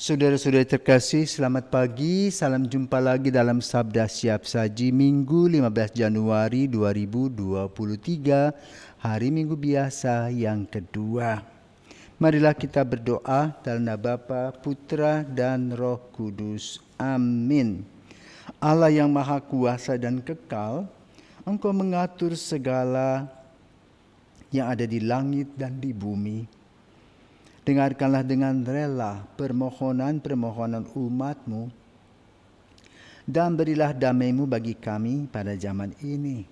Saudara-saudara terkasih, selamat pagi. Salam jumpa lagi dalam Sabda Siap Saji Minggu 15 Januari 2023, hari Minggu biasa yang kedua. Marilah kita berdoa dalam nama Bapa, Putra dan Roh Kudus. Amin. Allah yang Maha Kuasa dan Kekal, Engkau mengatur segala yang ada di langit dan di bumi. Dengarkanlah dengan rela permohonan-permohonan umat-Mu dan berilah damai-Mu bagi kami pada zaman ini.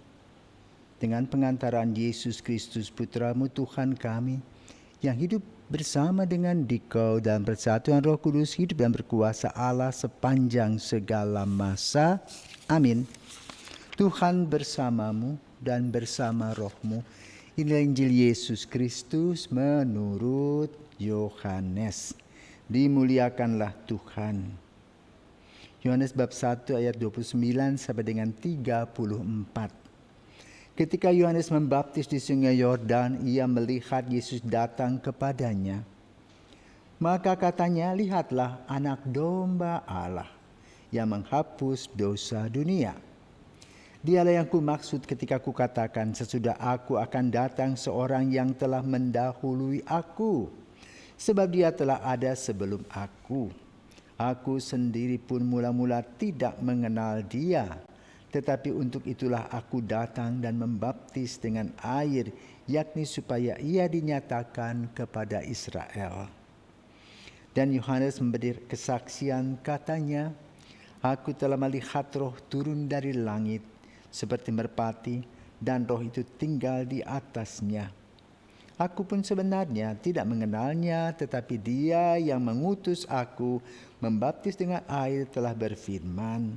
Dengan pengantaran Yesus Kristus Putra-Mu Tuhan kami, yang hidup bersama dengan Dikau dalam persatuan Roh Kudus, hidup dan berkuasa Allah sepanjang segala masa. Amin. Tuhan bersamamu dan bersama rohmu. Inilah Injil Yesus Kristus menurut Yohanes. Dimuliakanlah Tuhan. Yohanes bab 1 ayat 29 sampai dengan 34. Ketika Yohanes membaptis di sungai Yordan, ia melihat Yesus datang kepadanya. Maka katanya, lihatlah anak domba Allah yang menghapus dosa dunia. Dialah yang kumaksud ketika kukatakan, sesudah aku akan datang seorang yang telah mendahului aku, sebab dia telah ada sebelum aku. Aku sendiri pun mula-mula tidak mengenal dia, tetapi untuk itulah aku datang dan membaptis dengan air, yakni supaya ia dinyatakan kepada Israel. Dan Yohanes memberi kesaksian, katanya, aku telah melihat roh turun dari langit, seperti merpati, dan roh itu tinggal di atasnya. Aku pun sebenarnya tidak mengenalnya, tetapi dia yang mengutus aku membaptis dengan air telah berfirman,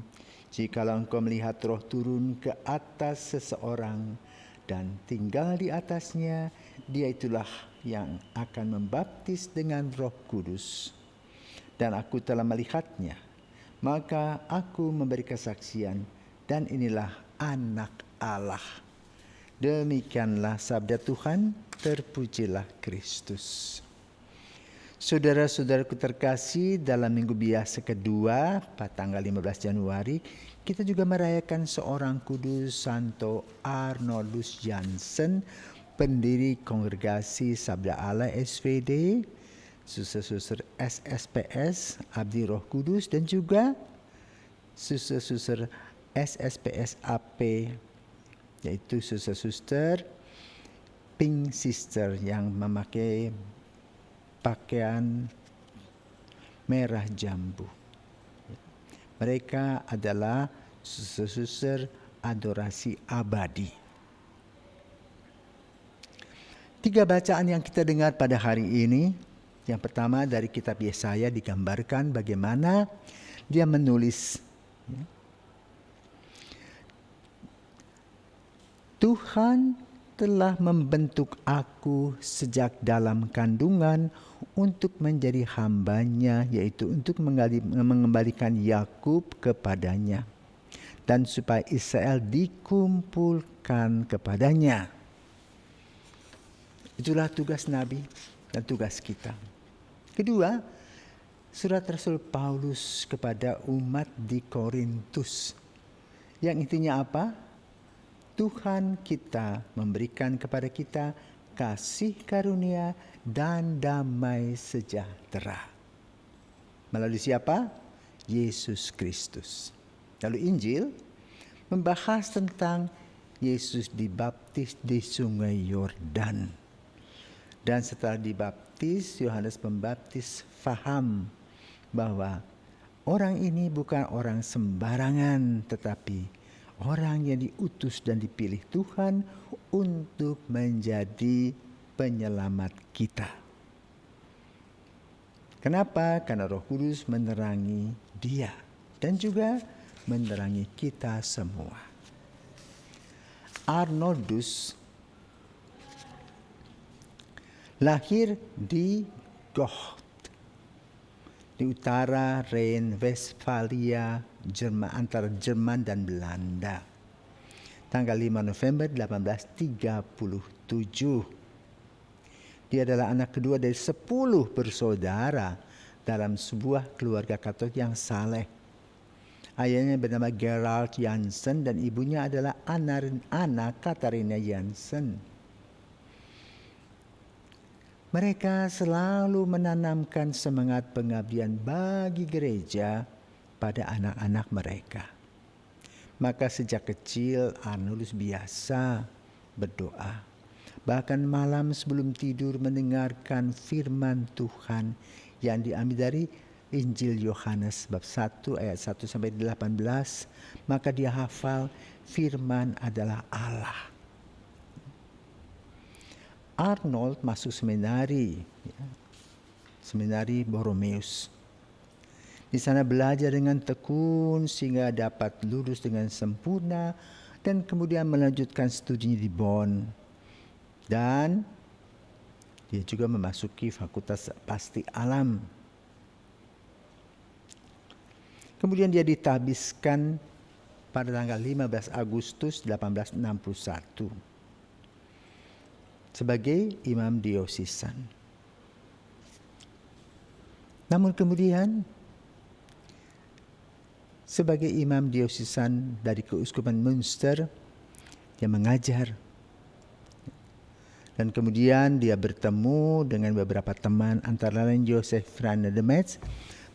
jikalau engkau melihat roh turun ke atas seseorang dan tinggal di atasnya, dia itulah yang akan membaptis dengan Roh Kudus. Dan aku telah melihatnya, maka aku memberi kesaksian, dan inilah anak Allah. Demikianlah sabda Tuhan, terpujilah Kristus. Saudara-saudaraku terkasih, dalam minggu biasa kedua, pada tanggal 15 Januari, kita juga merayakan seorang kudus, Santo Arnoldus Jansen, pendiri kongregasi Sabda Allah SVD, suster-suster SSPS Abdi Roh Kudus, dan juga suster-suster SSPS AP, yaitu suster-suster Pink Sister yang memakai pakaian merah jambu. Mereka adalah suster-suster adorasi abadi. 3 bacaan yang kita dengar pada hari ini. Yang pertama dari kitab Yesaya, digambarkan bagaimana dia menulis, Tuhan telah membentuk aku sejak dalam kandungan untuk menjadi hamba-Nya, yaitu untuk mengembalikan Yakub kepadanya, dan supaya Israel dikumpulkan kepadanya. Itulah tugas Nabi dan tugas kita. Kedua, surat Rasul Paulus kepada umat di Korintus, yang intinya apa? Tuhan kita memberikan kepada kita kasih karunia dan damai sejahtera. Melalui siapa? Yesus Kristus. Lalu Injil membahas tentang Yesus dibaptis di sungai Yordan. Dan setelah dibaptis, Yohanes Pembaptis faham bahwa orang ini bukan orang sembarangan, tetapi orang yang diutus dan dipilih Tuhan untuk menjadi penyelamat kita. Kenapa? Karena Roh Kudus menerangi dia dan juga menerangi kita semua. Arnoldus lahir di Goch, di utara Rhine-Westphalia, antara Jerman dan Belanda. Tanggal 5 November 1837. Dia adalah anak kedua dari 10 bersaudara, dalam sebuah keluarga Katolik yang saleh. Ayahnya bernama Gerald Jansen dan ibunya adalah Anna Katarina Jansen. Mereka selalu menanamkan semangat pengabdian bagi gereja pada anak-anak mereka. Maka sejak kecil Arnoldus biasa berdoa. Bahkan malam sebelum tidur mendengarkan firman Tuhan yang diambil dari Injil Yohanes bab 1 ayat 1 sampai 18. Maka dia hafal firman adalah Allah. Arnold masuk seminari Borromeus. Di sana belajar dengan tekun sehingga dapat lulus dengan sempurna dan kemudian melanjutkan studinya di Bonn. Dan dia juga memasuki Fakultas Pasti Alam. Kemudian dia ditabiskan pada tanggal 15 Agustus 1861 sebagai imam diocesan. Namun kemudian sebagai imam diocesan dari Keuskupan Münster, dia mengajar. Dan kemudian dia bertemu dengan beberapa teman, antara lain Joseph Frane de Metz,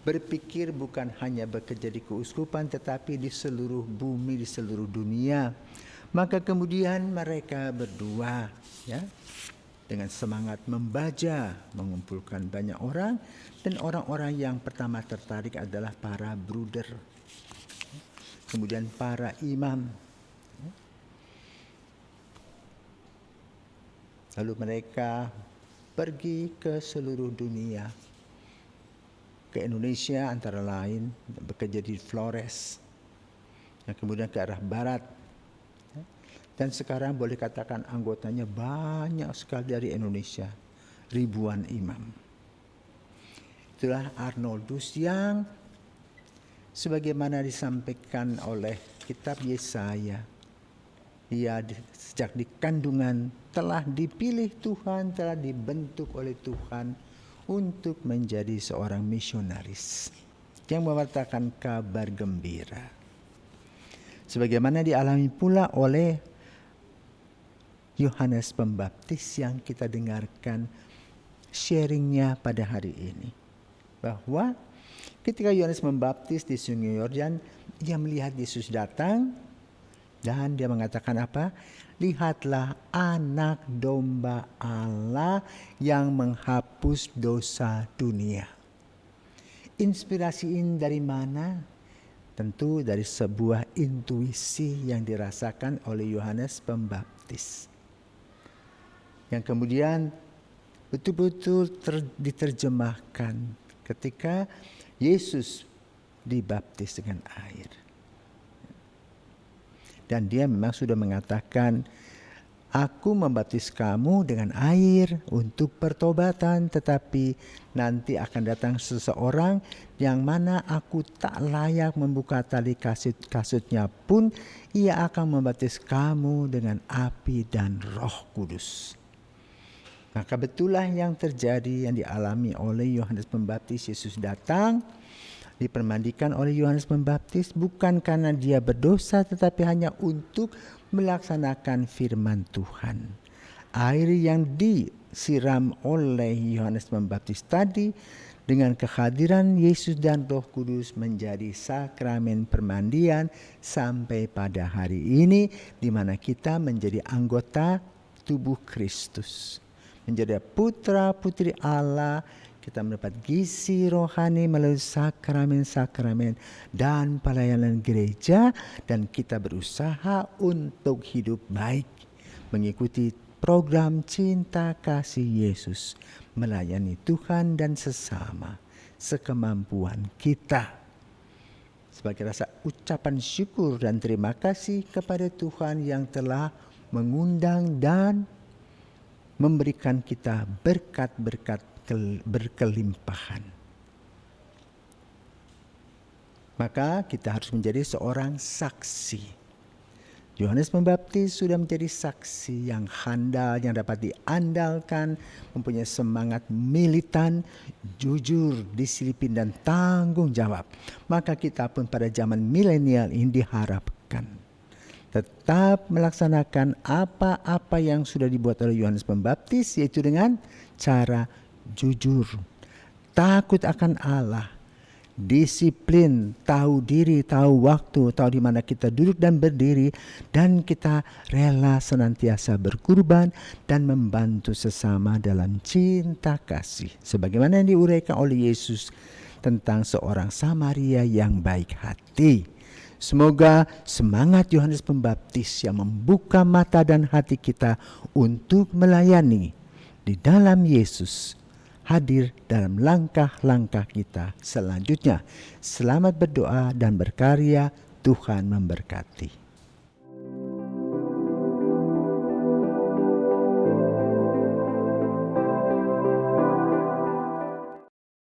berpikir bukan hanya bekerja di keuskupan tetapi di seluruh bumi, di seluruh dunia. Maka kemudian mereka berdua dengan semangat membaca, mengumpulkan banyak orang, dan orang-orang yang pertama tertarik adalah para bruder, kemudian para imam. Lalu mereka pergi ke seluruh dunia, ke Indonesia antara lain, bekerja di Flores, dan kemudian ke arah barat. Dan sekarang boleh katakan anggotanya banyak sekali dari Indonesia, ribuan imam. Itulah Arnoldus yang sebagaimana disampaikan oleh kitab Yesaya, ia sejak di kandungan telah dipilih Tuhan, telah dibentuk oleh Tuhan untuk menjadi seorang misionaris yang mewartakan kabar gembira. Sebagaimana dialami pula oleh Yohanes Pembaptis yang kita dengarkan sharingnya pada hari ini. Bahwa ketika Yohanes membaptis di Sungai Yordan, ia melihat Yesus datang dan dia mengatakan apa? Lihatlah anak domba Allah yang menghapus dosa dunia. Inspirasi ini dari mana? Tentu dari sebuah intuisi yang dirasakan oleh Yohanes Pembaptis, yang kemudian betul-betul diterjemahkan ketika Yesus dibaptis dengan air. Dan dia memang sudah mengatakan, aku membaptis kamu dengan air untuk pertobatan, tetapi nanti akan datang seseorang yang mana aku tak layak membuka tali kasutnya pun, ia akan membaptis kamu dengan api dan Roh Kudus. Maka betullah yang terjadi, yang dialami oleh Yohanes Pembaptis. Yesus datang, dipermandikan oleh Yohanes Pembaptis bukan karena dia berdosa, tetapi hanya untuk melaksanakan firman Tuhan. Air yang disiram oleh Yohanes Pembaptis tadi dengan kehadiran Yesus dan Roh Kudus menjadi sakramen permandian sampai pada hari ini, di mana kita menjadi anggota tubuh Kristus, menjadi putra putri Allah. Kita mendapat gizi rohani melalui sakramen-sakramen dan pelayanan gereja, dan kita berusaha untuk hidup baik, mengikuti program cinta kasih Yesus, melayani Tuhan dan sesama sekemampuan kita, sebagai rasa ucapan syukur dan terima kasih kepada Tuhan yang telah mengundang dan memberikan kita berkat-berkat berkelimpahan. Maka kita harus menjadi seorang saksi. Yohanes Pembaptis sudah menjadi saksi yang handal, yang dapat diandalkan, mempunyai semangat militan, jujur, disiplin, dan tanggung jawab. Maka kita pun pada zaman milenial ini diharapkan tetap melaksanakan apa-apa yang sudah dibuat oleh Yohanes Pembaptis, yaitu dengan cara jujur, takut akan Allah, disiplin, tahu diri, tahu waktu, tahu di mana kita duduk dan berdiri, dan kita rela senantiasa berkorban dan membantu sesama dalam cinta kasih. Sebagaimana yang diuraikan oleh Yesus tentang seorang Samaria yang baik hati. Semoga semangat Yohanes Pembaptis yang membuka mata dan hati kita untuk melayani di dalam Yesus hadir dalam langkah-langkah kita selanjutnya. Selamat berdoa dan berkarya, Tuhan memberkati.